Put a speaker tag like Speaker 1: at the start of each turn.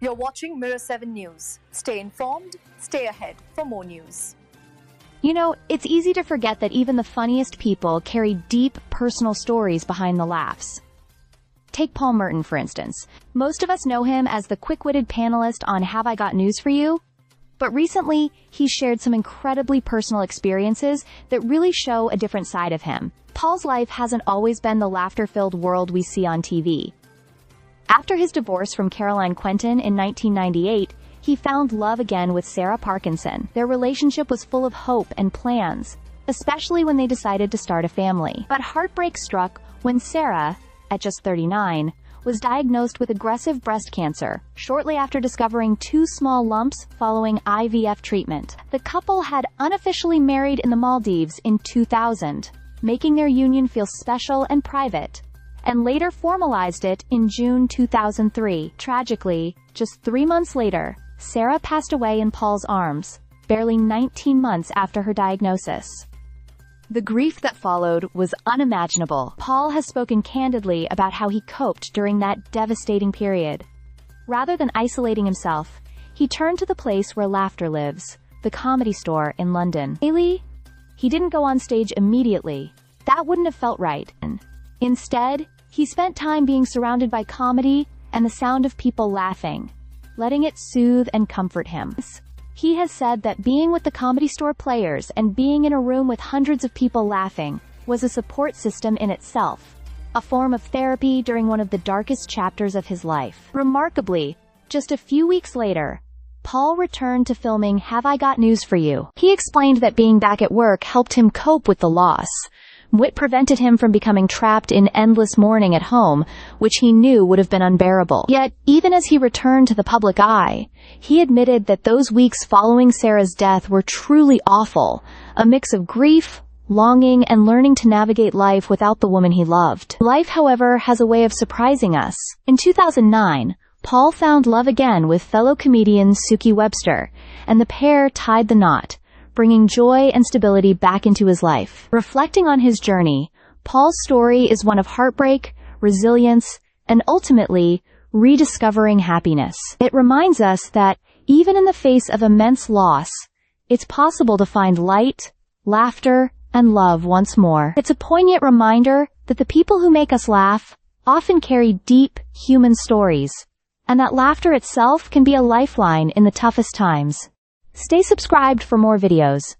Speaker 1: You're watching Mirror 7 News. Stay informed, stay ahead for more news.
Speaker 2: You know, it's easy to forget that even the funniest people carry deep, personal stories behind the laughs. Take Paul Merton, for instance. Most of us know him as the quick-witted panelist on Have I Got News for You? But recently, he's shared some incredibly personal experiences that really show a different side of him. Paul's life hasn't always been the laughter-filled world we see on TV. After his divorce from Caroline Quentin in 1998, he found love again with Sarah Parkinson. Their relationship was full of hope and plans, especially when they decided to start a family. But heartbreak struck when Sarah, at just 39, was diagnosed with aggressive breast cancer shortly after discovering 2 small lumps following IVF treatment. The couple had unofficially married in the Maldives in 2000, making their union feel special and private, and later formalized it in June 2003. Tragically, just 3 months later, Sarah passed away in Paul's arms, barely 19 months after her diagnosis. The grief that followed was unimaginable. Paul has spoken candidly about how he coped during that devastating period. Rather than isolating himself, he turned to the place where laughter lives, the Comedy Store in London. He didn't go on stage immediately. That wouldn't have felt right. Instead, he spent time being surrounded by comedy and the sound of people laughing, letting it soothe and comfort him. He has said that being with the Comedy Store players and being in a room with hundreds of people laughing was a support system in itself, a form of therapy during one of the darkest chapters of his life. Remarkably, just a few weeks later, Paul returned to filming Have I Got News for You? He explained that being back at work helped him cope with the loss. It prevented him from becoming trapped in endless mourning at home, which he knew would have been unbearable. Yet, even as he returned to the public eye, he admitted that those weeks following Sarah's death were truly awful, a mix of grief, longing, and learning to navigate life without the woman he loved. Life, however, has a way of surprising us. In 2009, Paul found love again with fellow comedian Suki Webster, and the pair tied the knot, bringing joy and stability back into his life. Reflecting on his journey, Paul's story is one of heartbreak, resilience, and ultimately, rediscovering happiness. It reminds us that, even in the face of immense loss, it's possible to find light, laughter, and love once more. It's a poignant reminder that the people who make us laugh often carry deep, human stories, and that laughter itself can be a lifeline in the toughest times. Stay subscribed for more videos.